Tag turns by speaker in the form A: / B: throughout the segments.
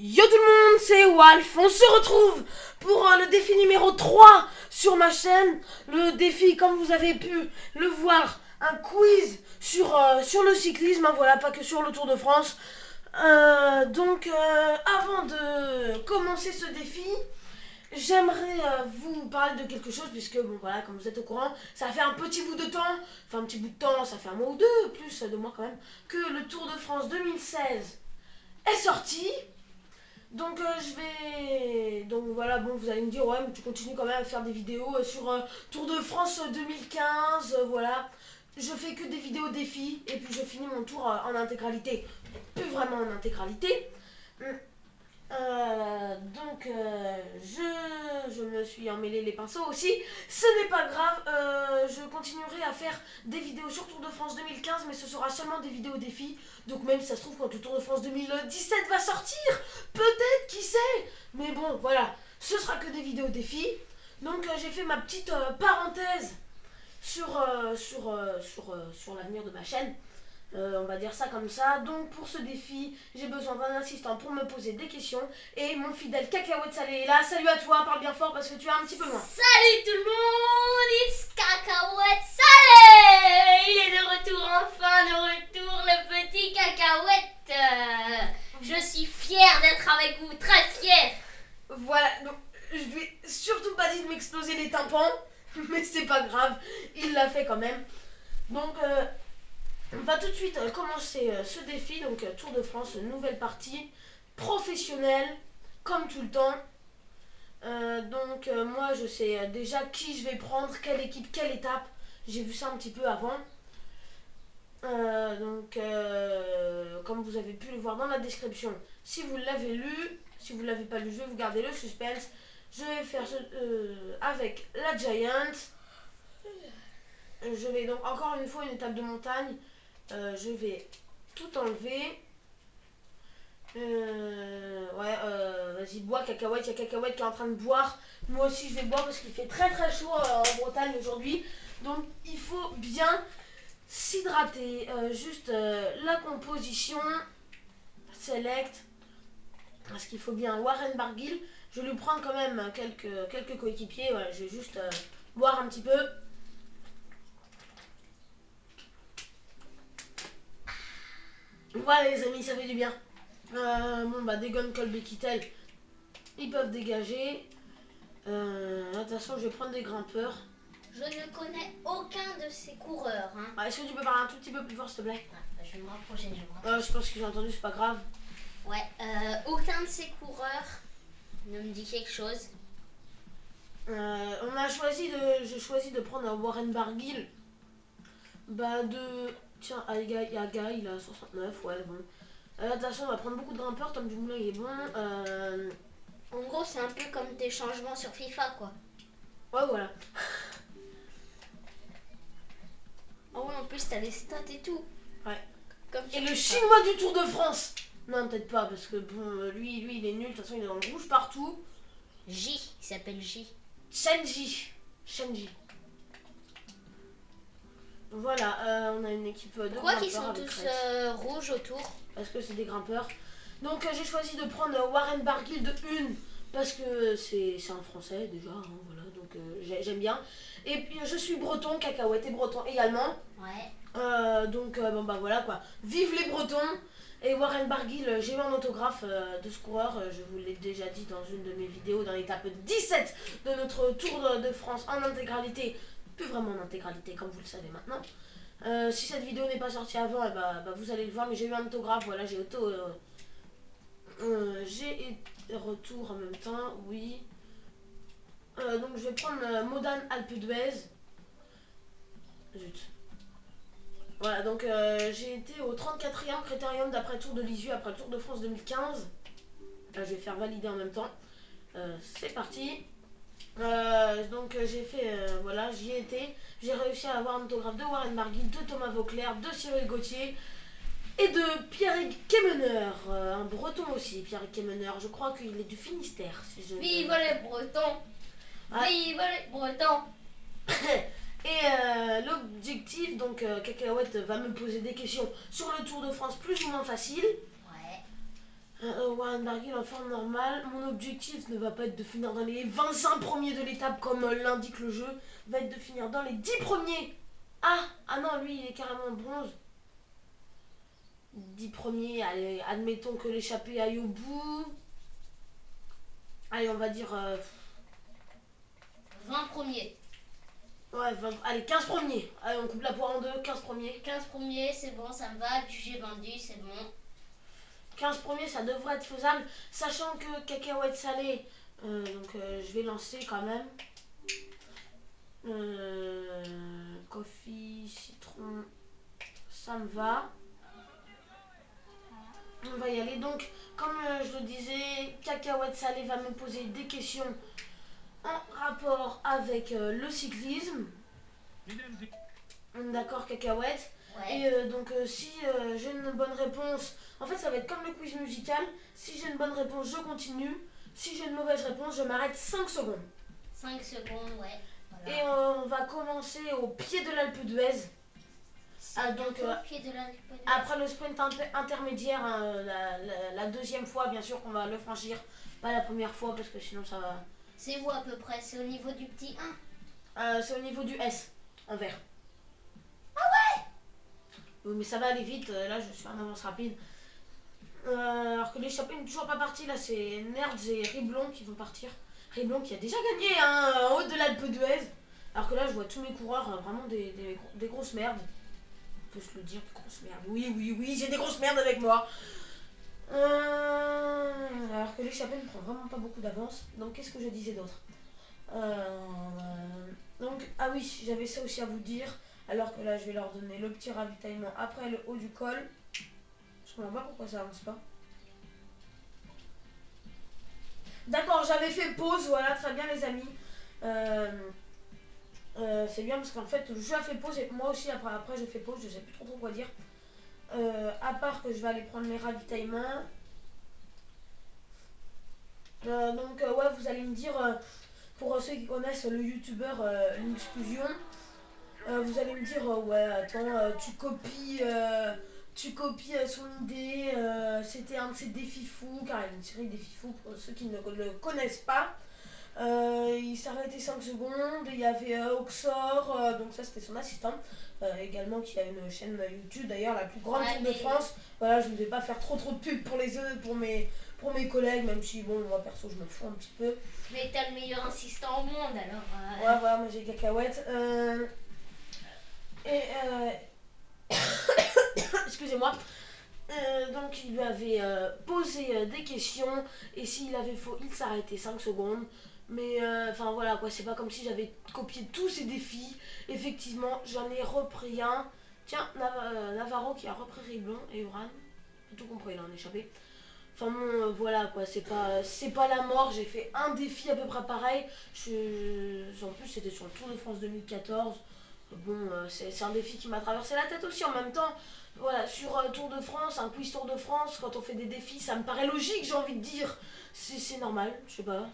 A: Yo tout le monde, c'est Walf, on se retrouve pour le défi numéro 3 sur ma chaîne. Le défi, comme vous avez pu le voir, un quiz sur le cyclisme, hein, voilà, pas que sur le Tour de France. Avant de commencer ce défi, j'aimerais vous parler de quelque chose, puisque, bon voilà, comme vous êtes au courant, ça fait un petit bout de temps, ça fait un mois ou deux, plus de mois quand même, que le Tour de France 2016 est sorti. Donc voilà, bon, vous allez me dire, ouais, mais tu continues quand même à faire des vidéos sur Tour de France 2015, voilà. Je fais que des vidéos défis, et puis je finis mon tour en intégralité. Plus vraiment en intégralité. Je me suis emmêlé les pinceaux aussi. Ce n'est pas grave, je continuerai à faire des vidéos sur Tour de France 2015, mais ce sera seulement des vidéos défis. Donc même si ça se trouve, quand le Tour de France 2017 va sortir, peut-être, qui sait. Mais bon, voilà, ce sera que des vidéos défis. Donc j'ai fait ma petite parenthèse sur l'avenir de ma chaîne. On va dire ça comme ça. Donc pour ce défi, j'ai besoin d'un assistant pour me poser des questions. Et mon fidèle Cacahuète Salé est là. Salut à toi, parle bien fort parce que tu es un petit peu loin.
B: Salut tout le monde, it's Cacahuète Salé. Il est de retour, enfin de retour, le petit Cacahuète. Je suis fière d'être avec vous, très fière.
A: Voilà, donc je lui ai surtout pas dit de m'exploser les tympans. Mais c'est pas grave, il l'a fait quand même. Donc on va tout de suite commencer ce défi, donc Tour de France, nouvelle partie, professionnelle, comme tout le temps. Moi je sais déjà qui je vais prendre, quelle équipe, quelle étape. J'ai vu ça un petit peu avant. Comme vous avez pu le voir dans la description, si vous l'avez lu, si vous ne l'avez pas lu, je vais vous garder le suspense. Je vais faire avec la Giant. Je vais donc encore une fois une étape de montagne. Je vais tout enlever. Vas-y, bois, Cacahuète. Il y a Cacahuète qui est en train de boire. Moi aussi, je vais boire parce qu'il fait très très chaud en Bretagne aujourd'hui. Donc, il faut bien s'hydrater. La composition. Select. Parce qu'il faut bien Warren Barguil. Je vais lui prendre quand même quelques coéquipiers. Voilà, je vais juste boire un petit peu. Voilà les amis, ça fait du bien. Degon, Kolbe, Kittel, ils peuvent dégager. Attention, je vais prendre des grimpeurs.
B: Je ne connais aucun de ces coureurs. Hein.
A: Est-ce que tu peux parler un tout petit peu plus fort, s'il te plaît?
B: Je vais me rapprocher,
A: Je pense que j'ai entendu, c'est pas grave.
B: Ouais, aucun de ces coureurs ne me dit quelque chose.
A: J'ai choisi de prendre un Warren Barguil. Tiens, il y a Guy, il a 69, ouais, bon. Attention, on va prendre beaucoup de grimpeurs, Tom Dumoulin, il est bon.
B: En gros, c'est un peu comme des changements sur FIFA, quoi.
A: Ouais, voilà.
B: Ah ouais, en plus, t'as les stats et tout.
A: Ouais.
B: Comme
A: et le Chinois du Tour de France. Non, peut-être pas, parce que bon, lui, il est nul, de toute façon, il est dans le rouge partout.
B: J, il s'appelle J.
A: Shenji. Voilà, on a une équipe de
B: Pourquoi
A: grimpeurs.
B: qu'ils sont tous rouges autour?
A: Parce que c'est des grimpeurs. Donc j'ai choisi de prendre Warren Barguil de 1 parce que c'est un français déjà, hein, voilà, donc j'aime bien. Et puis je suis breton, Cacahuète est breton également.
B: Ouais.
A: Voilà quoi. Vive les Bretons. Et Warren Barguil, j'ai eu un autographe de ce coureur, je vous l'ai déjà dit dans une de mes vidéos, dans l'étape 17 de notre Tour de France en intégralité. Plus vraiment en intégralité comme vous le savez maintenant. Si cette vidéo n'est pas sortie avant, vous allez le voir, mais j'ai eu un autographe, voilà, j'ai retour en même temps, oui. Donc je vais prendre Modane Alpe d'Huez. Zut. Voilà, donc j'ai été au 34e critérium d'après Tour de Lisieux, après le Tour de France 2015. Là, je vais faire valider en même temps. C'est parti. J'ai fait, voilà, j'y ai été. J'ai réussi à avoir un autographe de Warren Barguil, de Thomas Vauclair, de Cyril Gauthier et de Pierrick Quémeneur, un breton aussi, Pierrick Quémeneur. Je crois qu'il est du Finistère. Si je
B: Vive les Bretons! Vive les Bretons!
A: Et l'objectif, donc Cacahuète va me poser des questions sur le Tour de France plus ou moins facile.
B: Ouais.
A: Warren Barguil en forme normale. Mon objectif ne va pas être de finir dans les 25 premiers de l'étape comme l'indique le jeu. Va être de finir dans les 10 premiers. Ah non, lui il est carrément en bronze. 10 premiers, allez, admettons que l'échappée aille au bout. Allez, on va dire...
B: 20 premiers.
A: Ouais, allez, 15 premiers. Allez, on coupe la poire en deux, 15 premiers.
B: 15 premiers, c'est bon, ça me va. Du j'ai vendu, c'est bon.
A: 15 premiers, ça devrait être faisable. Sachant que cacahuètes salées, je vais lancer quand même. Coffee, citron, ça me va. On va y aller. Donc, comme je le disais, cacahuètes salées va me poser des questions en rapport avec le cyclisme. D'accord, cacahuète.
B: Ouais.
A: Et si j'ai une bonne réponse, en fait ça va être comme le quiz musical. Si j'ai une bonne réponse, je continue. Si j'ai une mauvaise réponse, je m'arrête 5 secondes.
B: 5 secondes, ouais. Voilà.
A: Et on va commencer au pied de l'Alpe d'Huez.
B: Au pied de l'Alpe d'Huez.
A: Après le sprint intermédiaire, hein, la deuxième fois bien sûr qu'on va le franchir. Pas la première fois parce que sinon ça va...
B: C'est où à peu près? C'est au niveau du petit 1?
A: C'est au niveau du S, en vert.
B: Ah ouais.
A: Oui, mais ça va aller vite, là je suis en avance rapide. Alors que l'échappée n'est toujours pas partie, là c'est Nerds et Riblon qui vont partir. Riblon qui a déjà gagné en haut de l'Alpe d'Huez. Alors que là je vois tous mes coureurs vraiment des grosses merdes. On peut se le dire, des grosses merdes. Oui, j'ai des grosses merdes avec moi. Alors que l'échappée ne prend vraiment pas beaucoup d'avance. Donc qu'est-ce que je disais d'autre? Ah oui, j'avais ça aussi à vous dire. Alors que là je vais leur donner le petit ravitaillement après le haut du col. Je comprends pas pourquoi ça avance pas. D'accord, j'avais fait pause, voilà, très bien les amis. C'est bien parce qu'en fait le jeu a fait pause et moi aussi après je fais pause, je sais plus trop quoi dire. À part que je vais aller prendre mes ravitaillements. Ouais, vous allez me dire, pour ceux qui connaissent le youtubeur Linkfusion, vous allez me dire, ouais, attends, tu copies son idée, c'était un de ses défis fous, car il y a une série de défis fous pour ceux qui ne le connaissent pas. Il s'arrêtait 5 secondes, il y avait Oxor, donc ça c'était son assistant, également qui a une chaîne YouTube, d'ailleurs la plus grande Tour de France. Voilà, je ne vais pas faire trop de pub pour mes collègues, même si bon, moi perso je me fous un petit peu.
B: Mais t'as le meilleur assistant au monde alors.
A: Ouais, voilà, moi j'ai cacahuètes. Excusez-moi. Donc il lui avait posé des questions et s'il avait faux, il s'arrêtait 5 secondes. Mais enfin voilà quoi, c'est pas comme si j'avais copié tous ces défis. Effectivement, j'en ai repris un. Tiens, Navarro qui a repris Riblon et Uran. J'ai tout compris, il en a échappé. Enfin bon, voilà quoi, c'est pas la mort. J'ai fait un défi à peu près pareil. En plus, c'était sur le Tour de France 2014. Bon, c'est un défi qui m'a traversé la tête aussi en même temps. Voilà, sur Tour de France, un quiz Tour de France, quand on fait des défis, ça me paraît logique, j'ai envie de dire. C'est normal, je sais pas.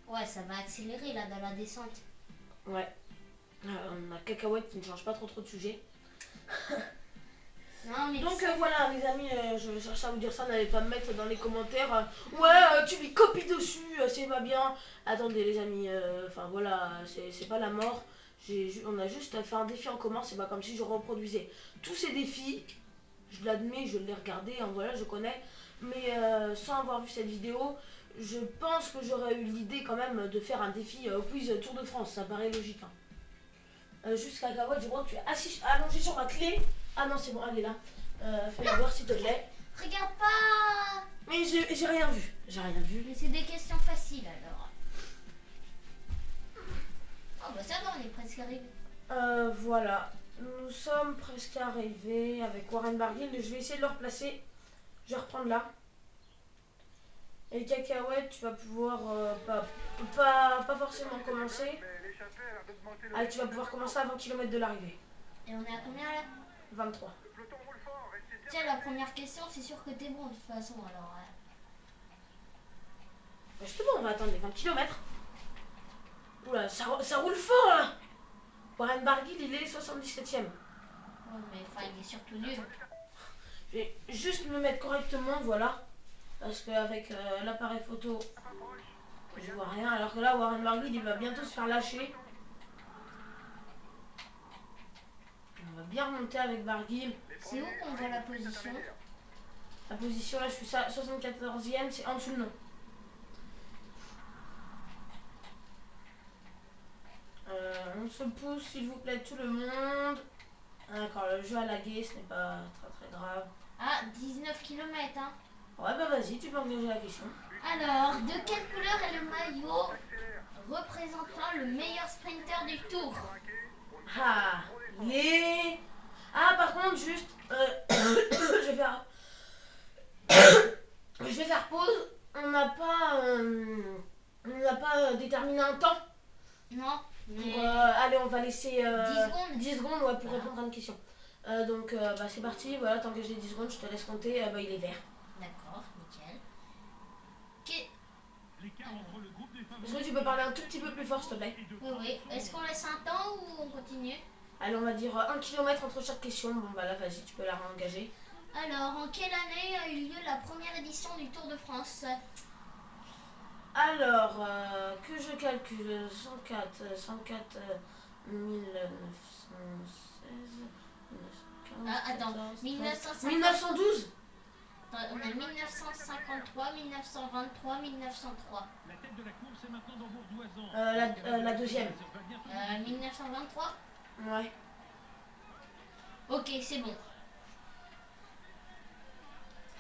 B: Ouais, ça va accélérer là dans la descente.
A: Ouais. On a cacahuète qui ne change pas trop de sujet.
B: Non, mais
A: donc voilà les amis, je cherche à vous dire ça, n'allez pas me mettre dans les commentaires ouais tu lui copies dessus, c'est pas bien. Attendez les amis, enfin voilà, c'est pas la mort. On a juste fait un défi en commun, c'est pas comme si je reproduisais tous ces défis. Je l'admets, je l'ai regardé, hein, voilà, je connais. Mais sans avoir vu cette vidéo, je pense que j'aurais eu l'idée quand même de faire un défi quiz Tour de France, ça paraît logique. Hein. Juste cacahuète, je vois que tu es allongé sur ma clé. Ah non, c'est bon, elle est là. Fais-la voir s'il te plaît.
B: Regarde pas.
A: Mais j'ai rien vu. J'ai rien vu.
B: Mais c'est des questions faciles alors. Oh bah ça va, on est presque arrivé.
A: Voilà. Nous sommes presque arrivés avec Warren Barguil. Je vais essayer de le replacer. Je vais reprendre là. Et cacahuète, tu vas pouvoir pas forcément commencer. Allez, tu vas pouvoir commencer à 20 km de l'arrivée.
B: Et on est à combien là?
A: 23.
B: Tiens, la première question, c'est sûr que t'es bon de toute façon alors.
A: Justement, on va attendre les 20 km. Oula, ça roule fort là. Warren Barguil, il est 77ème.
B: Ouais, mais enfin, il est surtout nul.
A: Je vais juste me mettre correctement, voilà. Parce qu'avec l'appareil photo, je vois rien. Alors que là, Warren Barguil, il va bientôt se faire lâcher. On va bien remonter avec Barguil.
B: C'est où qu'on voit la position?
A: La position, là, je suis 74e, c'est en dessous le nom. On se pousse, s'il vous plaît, tout le monde. D'accord, le jeu a lagué, ce n'est pas très grave.
B: Ah, 19 km, hein.
A: Ouais, bah vas-y, tu peux engager la question.
B: Alors, de quelle couleur est le maillot représentant le meilleur sprinter du tour?
A: Ah, les... Ah, par contre, juste, je vais faire pause. On n'a pas déterminé un temps.
B: Non, mais
A: Allez, on va laisser
B: 10 secondes.
A: 10 secondes ouais, pour répondre à une question. Donc, bah, c'est parti. Voilà, tant que j'ai 10 secondes, je te laisse compter. Bah, il est vert.
B: D'accord, nickel.
A: Est-ce que tu peux parler un tout petit peu plus fort, s'il te plaît?
B: Oui. Est-ce qu'on laisse un temps ou on continue?
A: Allez, on va dire 1 km entre chaque question. Bon, bah là, vas-y, tu peux la réengager.
B: Alors, en quelle année a eu lieu la première édition du Tour de France?
A: Alors, que je calcule 104 1916, 1915,
B: Attends,
A: 1912.
B: 1953, 1923, 1903.
C: La tête de la course est maintenant dans Bourdoisan.
A: La deuxième.
B: 1923?
A: Ouais.
B: Ok, c'est bon.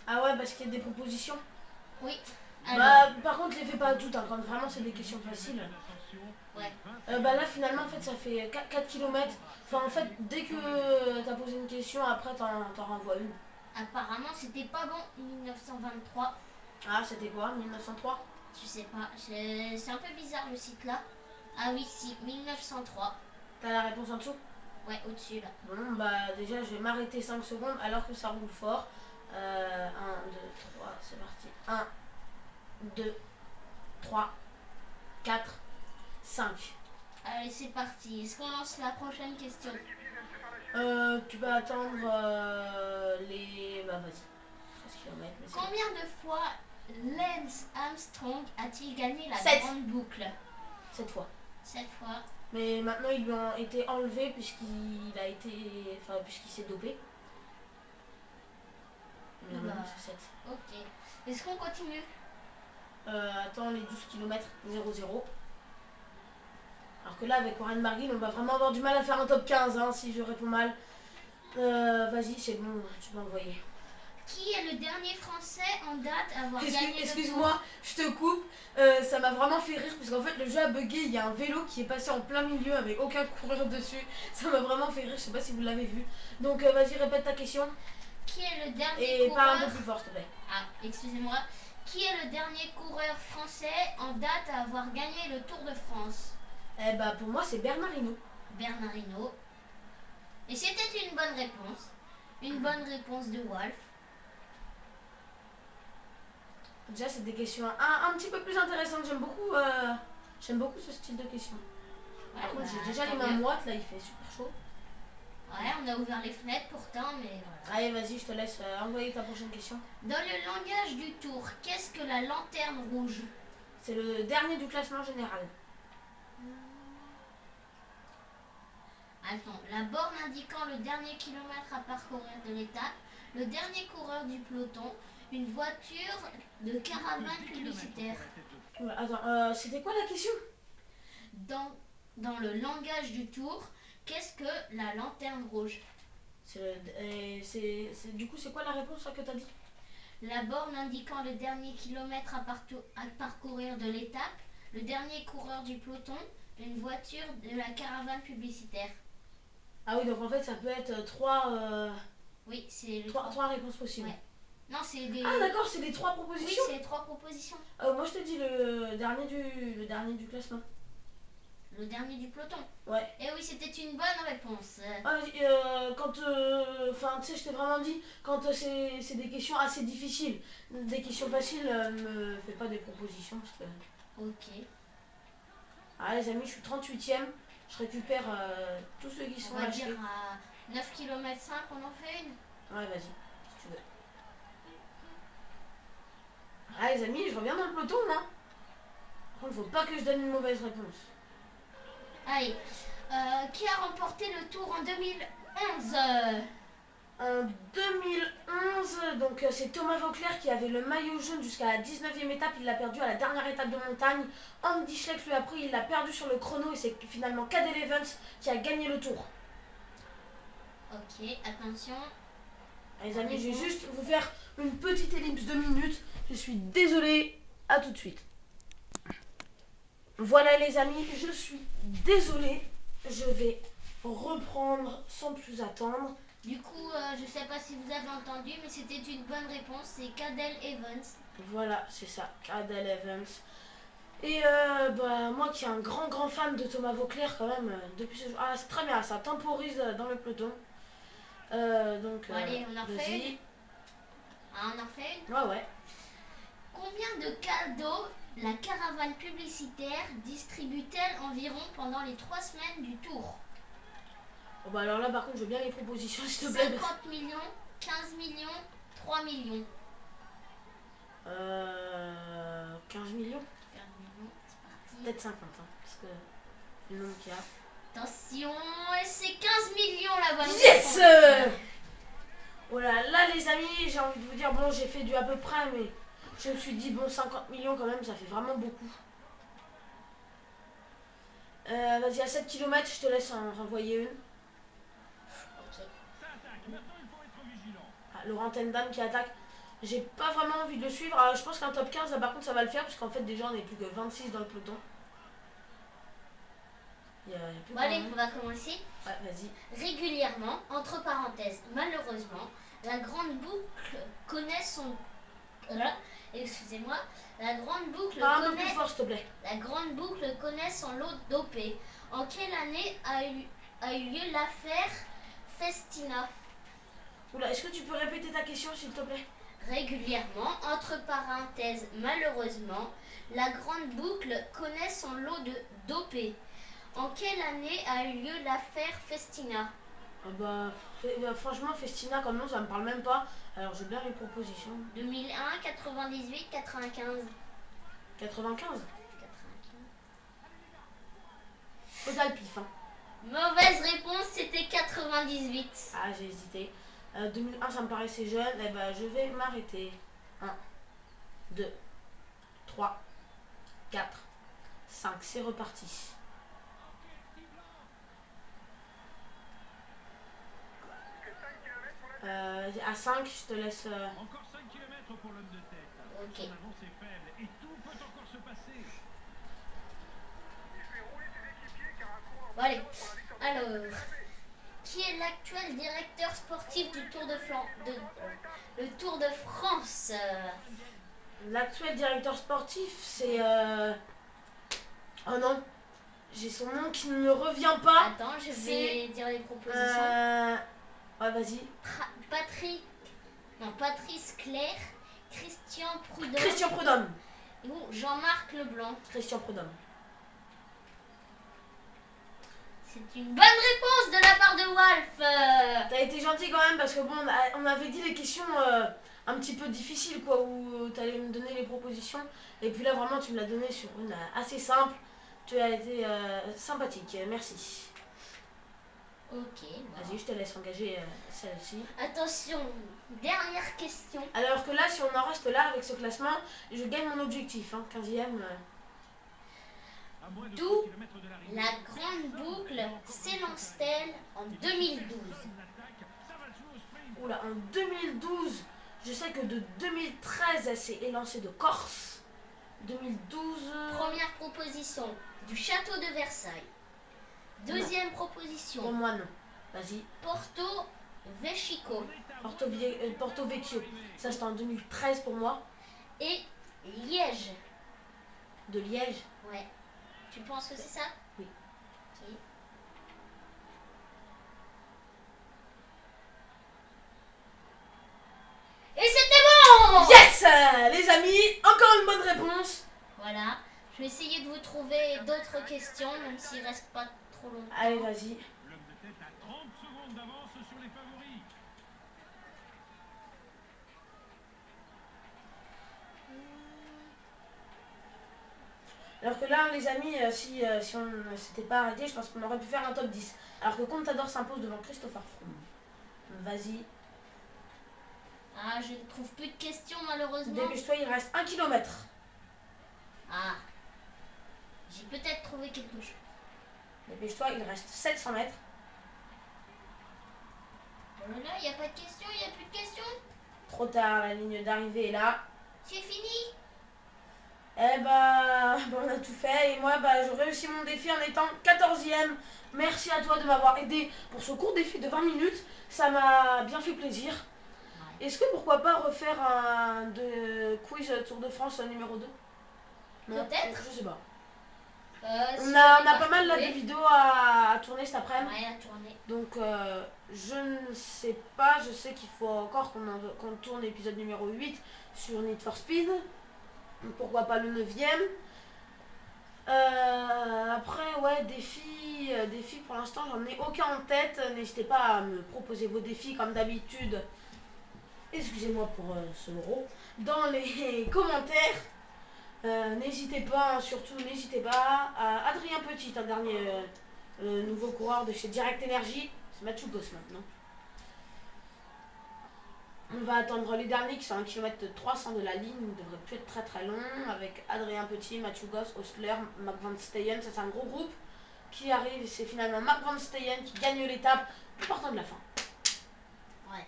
A: Ah ouais, parce qu'il y a des propositions.
B: Oui.
A: Bah, par contre, les fais pas toutes, hein, quand vraiment c'est des questions faciles.
B: Ouais.
A: Bah là, finalement, en fait, ça fait 4 km. Enfin, en fait, dès que t'as posé une question, après, t'en renvoies une.
B: Apparemment, c'était pas bon, 1923.
A: Ah, c'était quoi, 1903?
B: Je sais pas, c'est un peu bizarre le site là. Ah oui, si, 1903.
A: T'as la réponse en dessous?
B: Ouais, au-dessus là.
A: Bon, bah déjà, je vais m'arrêter 5 secondes alors que ça roule fort. 1, 2, 3, c'est parti. 1, 2, 3, 4, 5.
B: Allez, c'est parti. Est-ce qu'on lance la prochaine question?
A: Tu peux attendre les... Bah vas-y. 13 km.
B: Combien de fois Lance Armstrong a-t-il gagné la
A: 7.
B: grande boucle?
A: 7 fois.
B: 7 fois.
A: Mais maintenant, ils lui ont été enlevés puisqu'il a été... Enfin, puisqu'il s'est dopé. Mais normalement, c'est 7.
B: Ok. Est-ce qu'on continue?
A: Attends, les 12 km 0-0. Alors que là, avec Warren Barguil, on va vraiment avoir du mal à faire un top 15 hein, si je réponds mal. Vas-y, c'est bon, tu peux envoyer.
B: Qui est le dernier Français en date à avoir gagné le tour?
A: Excuse-moi, je te coupe. Ça m'a vraiment fait rire parce qu'en fait, le jeu a bugué. Il y a un vélo qui est passé en plein milieu avec aucun coureur dessus. Ça m'a vraiment fait rire. Je sais pas si vous l'avez vu. Donc, vas-y, répète ta question.
B: Qui est le dernier
A: Et
B: coureur...
A: parle un peu plus fort, s'il te plaît.
B: Ah, excusez-moi. Qui est le dernier coureur français en date à avoir gagné le Tour de France?
A: Eh bah, pour moi, c'est Bernard Hinault.
B: Bernard Hinault. Et c'était une bonne réponse. Une bonne réponse de Wolf.
A: Déjà, c'est des questions un petit peu plus intéressantes. J'aime beaucoup ce style de questions.
B: Ouais,
A: Par contre,
B: bah,
A: j'ai déjà les
B: tant
A: mains
B: mieux.
A: moites. Là, il fait super chaud.
B: Ouais, on a ouvert les fenêtres pourtant, mais voilà.
A: Allez, vas-y, je te laisse envoyer ta prochaine question.
B: Dans le langage du Tour, qu'est-ce que la lanterne rouge?
A: C'est le dernier du classement général.
B: Attends, la borne indiquant le dernier kilomètre à parcourir de l'étape, le dernier coureur du peloton, une voiture de caravane publicitaire.
A: Ouais, attends, c'était quoi la question?
B: Dans le langage du Tour, qu'est-ce que la lanterne rouge?
A: Du coup, c'est quoi la réponse là, que t'as dit?
B: La borne indiquant le dernier kilomètre à parcourir de l'étape, le dernier coureur du peloton, une voiture de la caravane publicitaire.
A: Ah oui, donc en fait, ça peut être trois
B: Oui, c'est
A: trois réponses possibles.
B: Ouais. Non, c'est des...
A: Ah d'accord, c'est les 3
B: Oui,
A: propositions.
B: c'est 3 propositions.
A: Moi, je te dis le dernier du classement.
B: Le dernier du peloton.
A: Ouais.
B: Et oui, c'était une bonne réponse.
A: Quand, enfin, tu sais, je t'ai vraiment dit, quand c'est des questions assez difficiles, des questions faciles, me fais pas des propositions parce que...
B: Ok.
A: Ah les amis, je suis 38e, je récupère tous ceux qui sont
B: On va
A: lâchés.
B: dire à 9 km 5, on en fait une.
A: Ouais, vas-y, si tu veux. Ah les amis, je reviens dans le peloton, hein. Par contre, faut pas que je donne une mauvaise réponse.
B: Allez, qui a remporté le Tour en 2011?
A: En 2011, donc c'est Thomas Voeckler qui avait le maillot jaune jusqu'à la 19e étape. Il l'a perdu à la dernière étape de montagne. Andy Schleck lui a pris, il l'a perdu sur le chrono et c'est finalement Cadel Evans qui a gagné le Tour.
B: Ok, attention.
A: Les amis, je vais juste vous faire une petite ellipse de minutes. Je suis désolée. À tout de suite. Voilà les amis, je suis désolée. Je vais reprendre sans plus attendre.
B: Du coup, je sais pas si vous avez entendu, mais c'était une bonne réponse. C'est Cadel Evans.
A: Voilà, c'est ça, Cadel Evans. Et moi qui suis un grand fan de Thomas Voeckler quand même, depuis ce jour. Ah, c'est très bien, ça temporise dans le peloton. Donc,
B: Bon, allez, on en refait
A: vas-y.
B: une. Ah, on en refait une.
A: Ouais.
B: Combien de cadeaux la caravane publicitaire distribue-t-elle environ pendant les 3 semaines du Tour?
A: Oh, bah alors là, par contre, je veux bien les propositions, s'il te plaît.
B: 50 millions, 15 millions, 3 millions.
A: 15 millions
B: 15 millions, c'est parti.
A: Peut-être 50, hein, parce que le nombre qu'il y a.
B: Attention, et c'est 15 millions la bonne
A: Yes
B: réponse.
A: Voilà, là les amis, j'ai envie de vous dire, bon, j'ai fait du à peu près, mais je me suis dit, bon, 50 millions quand même, ça fait vraiment beaucoup. Vas-y, à 7 km, je te laisse en renvoyer une.
B: Ok.
C: Ça attaque. Maintenant, il faut être vigilant.
A: Ah, Laurent Tendam qui attaque. J'ai pas vraiment envie de le suivre. Alors, je pense qu'un top 15, là, par contre, ça va le faire, parce qu'en fait, déjà, on n'est plus que 26 dans le peloton. Il y a plus
B: Bon,
A: grand
B: allez,
A: monde.
B: on va commencer.
A: Ouais, vas-y.
B: Régulièrement, entre parenthèses, malheureusement, la grande boucle connaît son... Excusez-moi. La grande boucle
A: Parle un peu plus
B: connaît...
A: fort, s'il te plaît.
B: La grande boucle connaît son lot dopé. En quelle année a eu lieu l'affaire Festina?
A: Oula, est-ce que tu peux répéter ta question, s'il te plaît?
B: Régulièrement, entre parenthèses, malheureusement, la grande boucle connaît son lot de dopé. En quelle année a eu lieu l'affaire Festina?
A: Ah bah, franchement, Festina, comme nom, ça me parle même pas. Alors, j'ai bien les propositions.
B: 2001, 98, 95.
A: 95 Total pif, hein.
B: Mauvaise réponse, c'était 98.
A: Ah, j'ai hésité. 2001, ça me paraissait jeune. Eh ben, je vais m'arrêter. 1, 2, 3, 4, 5. C'est reparti. À 5, je te laisse.
C: Encore 5 km pour l'homme de tête.
B: Ok.
C: Son avance est faible et tout peut encore se passer.
B: Bon, allez. Alors, qui est l'actuel directeur sportif du Tour de le Tour de France?
A: L'actuel directeur sportif, c'est. Oh non, j'ai son nom qui ne me revient pas.
B: Attends, je vais dire les propositions.
A: Ouais, vas-y.
B: Patrice Clerc, Christian Prudhomme
A: Christian Prudhomme.
B: ou Jean-Marc Leblanc.
A: Christian Prudhomme.
B: C'est une bonne réponse de la part de Wolf.
A: T'as été gentil quand même parce que bon, on avait dit les questions un petit peu difficiles quoi, où t'allais me donner les propositions. Et puis là vraiment tu me l'as donné sur une assez simple. Tu as été sympathique, merci.
B: Ok.
A: Vas-y, je te laisse engager celle-ci.
B: Attention, dernière question.
A: Alors que là, si on en reste là avec ce classement, je gagne mon objectif, hein, 15e.
C: À moins de 3
B: D'où
C: kilomètres de l'arrivée.
B: la grande boucle s'élance-t-elle en 2012?
C: Ça va jouer au sprint.
A: Oula, en 2012, je sais que de 2013, elle s'est élancée de Corse. 2012.
B: Première proposition, du château de Versailles. Deuxième
A: Pour
B: proposition,
A: moi, non. Vas-y.
B: Porto Vecchio.
A: Porto Vecchio. Ça, c'était en 2013 pour moi.
B: Et Liège.
A: De Liège.
B: Ouais. Tu penses que c'est ça?
A: Oui.
B: Ok. Et c'était bon!
A: Yes, les amis, encore une bonne réponse.
B: Voilà. Je vais essayer de vous trouver d'autres questions, même s'il reste pas trop longtemps.
A: Allez, vas-y.
C: L'homme de tête a 30 secondes d'avance sur les favoris.
A: Alors que là, les amis, si on ne s'était pas arrêté, je pense qu'on aurait pu faire un top 10. Alors que Contador s'impose devant Christopher Froome. Vas-y,
B: Ah, je ne trouve plus de questions malheureusement.
A: dépêche-toi, il reste 1 km.
B: Ah, j'ai peut-être trouvé quelque chose.
A: Dépêche-toi, il reste 700 mètres.
B: Oh là là, il n'y a pas de questions, il n'y a plus de questions.
A: Trop tard, la ligne d'arrivée est là.
B: C'est fini.
A: Eh bah, on a tout fait. Et moi, bah, j'ai réussi mon défi en étant 14e. Merci à toi de m'avoir aidé pour ce court défi de 20 minutes. Ça m'a bien fait plaisir. Est-ce que pourquoi pas refaire un quiz Tour de France numéro 2? Non,
B: Peut-être.
A: je sais pas.
B: Si
A: On a
B: j'avais
A: pas mal là,
B: retrouvé.
A: de vidéos à tourner cet après-midi.
B: Ouais, à tourner.
A: Donc je ne sais pas, je sais qu'il faut encore qu'on tourne l'épisode numéro 8 sur Need for Speed. Pourquoi pas le 9e. Après ouais, défis pour l'instant j'en ai aucun en tête. N'hésitez pas à me proposer vos défis comme d'habitude. Excusez-moi pour ce gros. Dans les commentaires. N'hésitez pas, surtout n'hésitez pas à Adrien Petit, un dernier nouveau coureur de chez Direct Energy. C'est Mathieu Goss maintenant. On va attendre les derniers qui sont à 1 km 300 de la ligne. Ils ne devraient plus être très très long. Avec Adrien Petit, Mathieu Goss, Osler, Mark Van Steyen. Ça c'est un gros groupe qui arrive. C'est finalement Mark Van Steyen qui gagne l'étape plus partant de la fin.
B: Ouais.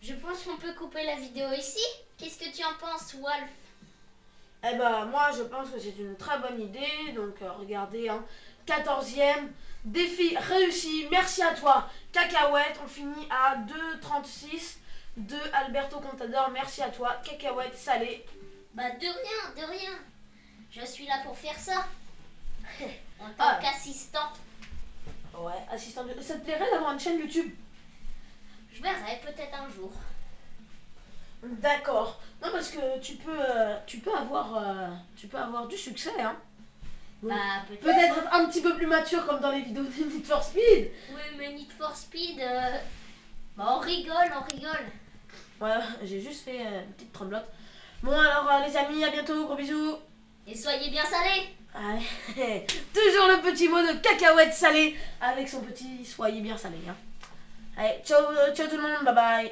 B: Je pense qu'on peut couper la vidéo ici. Qu'est-ce que tu en penses, Wolf?
A: Eh ben moi je pense que c'est une très bonne idée. Donc regardez, hein, 14e. Défi réussi, merci à toi Cacahuète, on finit à 2,36 de Alberto Contador, merci à toi Cacahuète salé.
B: Bah de rien, de rien. Je suis là pour faire ça. En tant
A: Ah.
B: qu'assistant.
A: Ouais, assistant de... Ça te plairait d'avoir une chaîne YouTube?
B: Je verrai peut-être un jour.
A: D'accord. Non parce que tu peux avoir du succès, hein. Bon.
B: Bah peut-être.
A: Peut-être un petit peu plus mature comme dans les vidéos de Need for Speed.
B: Oui, mais Need for Speed, bah on rigole, on rigole.
A: Voilà, j'ai juste fait une petite tremblote. Bon alors les amis, à bientôt, gros bisous.
B: Et soyez bien salés.
A: Allez, toujours le petit mot de Cacahuète salé avec son petit soyez bien salé. Hein. Allez, ciao, ciao tout le monde, bye bye.